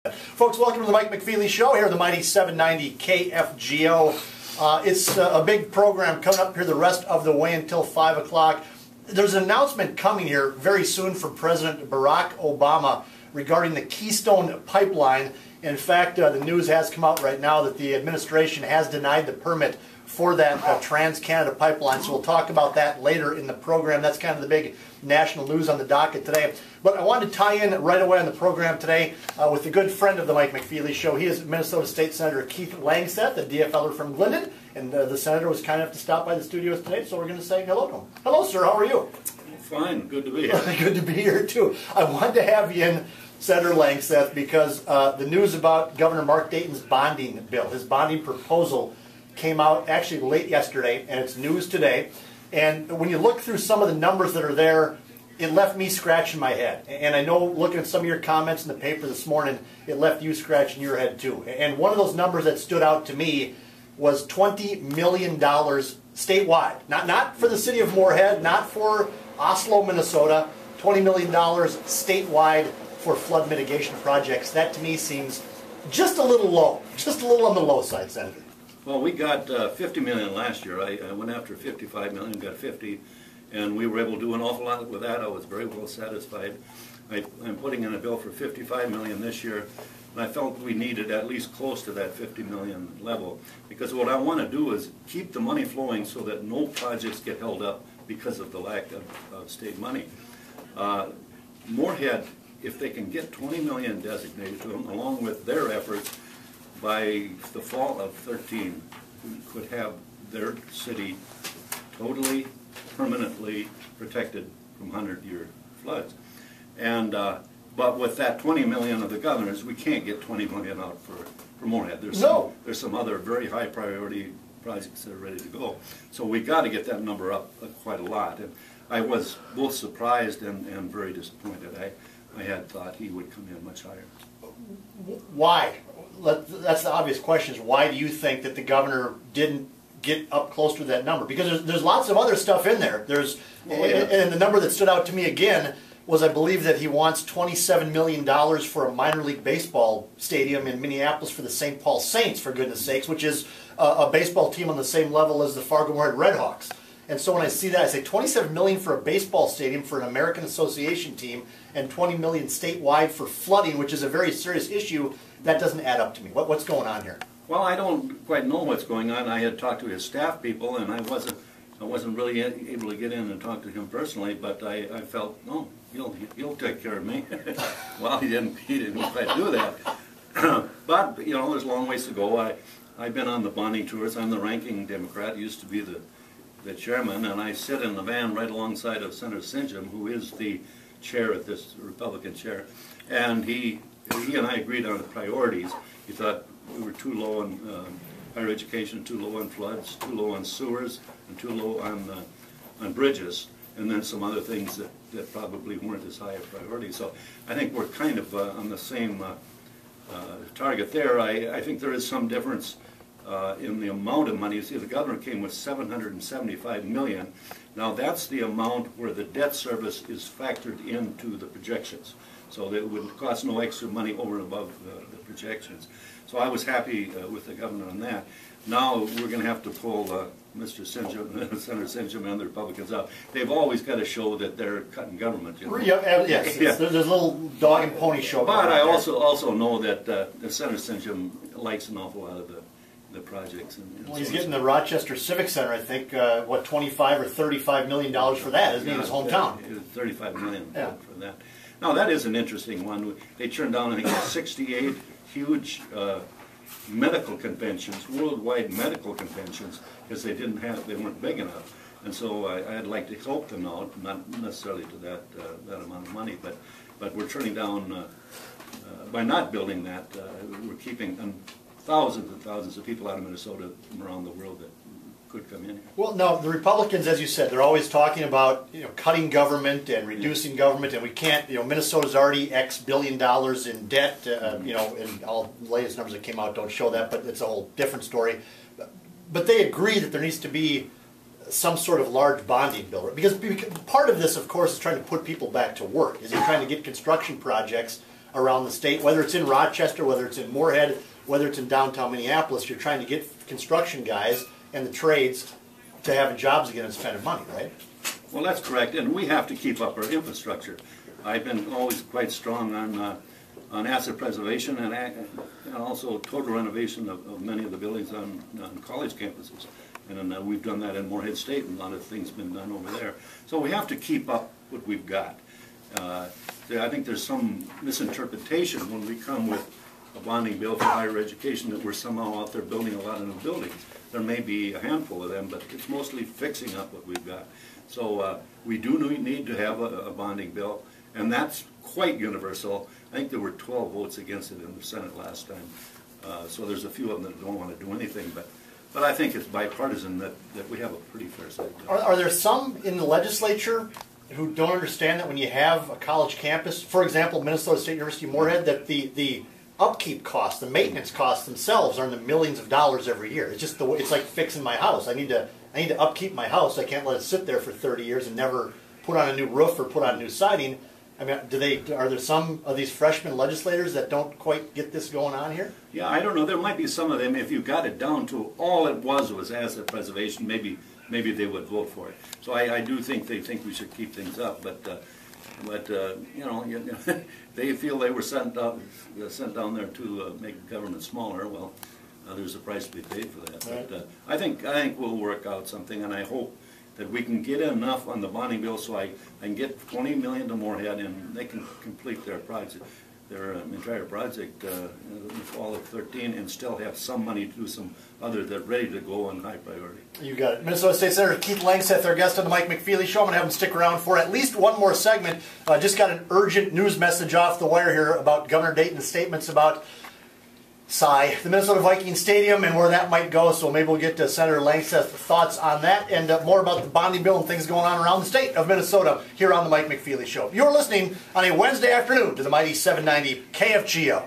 Folks, welcome to the Mike McFeely Show here at the mighty 790 KFGO. It's a big program coming up here the rest of the way until 5 o'clock. There's an announcement coming here very soon from President Barack Obama regarding the Keystone Pipeline. In fact, the news has come out right now that the administration has denied the permit for that Trans-Canada pipeline, so we'll talk about that later in the program. That's kind of the big national news on the docket today. But I wanted to tie in right away on the program today with a good friend of the Mike McFeely Show. He is Minnesota State Senator Keith Langseth, a DFLer from Glendon, and the senator was kind enough to stop by the studios today, so we're going to say hello to him. Hello, sir. How are you? Fine. Good to be here. Good to be here, too. I wanted to have you in, Senator Langseth, because the news about Governor Mark Dayton's bonding bill, his bonding proposal, came out actually late yesterday, and it's news today. And when you look through some of the numbers that are there, it left me scratching my head. And I know, looking at some of your comments in the paper this morning, it left you scratching your head too. And one of those numbers that stood out to me was $20 million statewide. Not for the city of Moorhead, not for Oslo, Minnesota, $20 million statewide for flood mitigation projects. That to me seems just a little low, just a little on the low side, Senator. Well, we got $50 million last year. I went after $55 million, got 50, and we were able to do an awful lot with that. I was very well satisfied. I'm putting in a bill for $55 million this year, and I felt we needed at least close to that $50 million level, because what I want to do is keep the money flowing so that no projects get held up because of the lack of state money. Moorhead, if they can get $20 million designated to them, along with their efforts, by the fall of 13, we could have their city totally, permanently protected from 100-year floods. And but with that 20 million of the governor's, we can't get 20 million out for Moorhead. There's some other very high priority projects that are ready to go. So we got to get that number up quite a lot. And I was both surprised and very disappointed. I had thought he would come in much higher. Why? That's the obvious question, is why do you think that the governor didn't get up close to that number? Because there's lots of other stuff in there. And the number that stood out to me again was, I believe, that he wants $27 million for a minor league baseball stadium in Minneapolis for the St. Paul Saints, for goodness sakes, which is a baseball team on the same level as the Fargo-Moorhead Redhawks. And so when I see that, I say $27 million for a baseball stadium for an American Association team and $20 million statewide for flooding, which is a very serious issue. That doesn't add up to me. What's going on here? Well, I don't quite know what's going on. I had talked to his staff people, and I wasn't really able to get in and talk to him personally. But I felt, no, he'll take care of me. Well, he didn't quite do that. But you know, there's a long ways to go. I've been on the bonding tours. I'm the ranking Democrat. Used to be the chairman, and I sit in the van right alongside of Senator Sinjum, who is the chair at this Republican chair, and he and I agreed on the priorities. He thought we were too low on higher education, too low on floods, too low on sewers, and too low on bridges, and then some other things that probably weren't as high a priority. So I think we're kind of on the same target there. I think there is some difference in the amount of money. You see, the governor came with $775 million. Now that's the amount where the debt service is factored into the projections. So that it would cost no extra money over and above the projections. So I was happy with the governor on that. Now we're going to have to pull Mr. Sinjum, Senator Sinjum and the Republicans out. They've always got to show that they're cutting government. You know? Yes, yeah. There's a little dog and pony show. But I also know that Senator Sinjum likes an awful lot of the projects. Well, he's getting the Rochester Civic Center, I think, what, $25 or $35 million for that, isn't he, in his hometown? $35 million for that. Now that is an interesting one. They turned down, I think, 68 huge medical conventions, worldwide medical conventions, because they weren't big enough. And so I'd like to help them out, not necessarily to that amount of money, but we're turning down, by not building that, we're keeping thousands and thousands of people out of Minnesota from around the world that could come in here. Well, no, the Republicans, as you said, they're always talking about cutting government and reducing government, and we can't. Minnesota's already X billion dollars in debt. And all the latest numbers that came out don't show that, but it's a whole different story. But they agree that there needs to be some sort of large bonding bill, because part of this, of course, is trying to put people back to work. Is he trying to get construction projects around the state, whether it's in Rochester, whether it's in Moorhead, whether it's in downtown Minneapolis. You're trying to get construction guys and the trades to having jobs again and spending money, right? Well, that's correct, and we have to keep up our infrastructure. I've been always quite strong on asset preservation and also total renovation of many of the buildings on college campuses. And we've done that in Moorhead State, and a lot of things been done over there. So we have to keep up what we've got. I think there's some misinterpretation when we come with a bonding bill for higher education that we're somehow out there building a lot of new buildings. There may be a handful of them, but it's mostly fixing up what we've got. So we do need to have a bonding bill, and that's quite universal. I think there were 12 votes against it in the Senate last time. So there's a few of them that don't want to do anything, but I think it's bipartisan that we have a pretty fair say. Are there some in the legislature who don't understand that when you have a college campus, for example, Minnesota State University Moorhead, that the upkeep costs, the maintenance costs themselves are in the millions of dollars every year? It's just it's like fixing my house. I need to upkeep my house. I can't let it sit there for 30 years and never put on a new roof or put on new siding. I mean, are there some of these freshman legislators that don't quite get this going on here? Yeah, I don't know. There might be some of them. If you got it down to all it was asset preservation, maybe they would vote for it. So I do think they think we should keep things up, but you know, they feel they were sent down there to make government smaller. Well, there's a price to be paid for that. Right. But I think we'll work out something, and I hope that we can get enough on the bonding bill so I can get $20 million to Moorhead, and they can complete their project, their entire project in the fall of 2013, and still have some money to do some other that ready to go on high priority. You got it. Minnesota State Senator Keith Langseth, our guest on the Mike McFeely Show. I'm going to have him stick around for at least one more segment. Just got an urgent news message off the wire here about Governor Dayton's statements about the Minnesota Vikings Stadium and where that might go, so maybe we'll get to Senator Langseth's thoughts on that and more about the bonding bill and things going on around the state of Minnesota here on the Mike McFeely Show. You're listening on a Wednesday afternoon to the mighty 790 KFGO.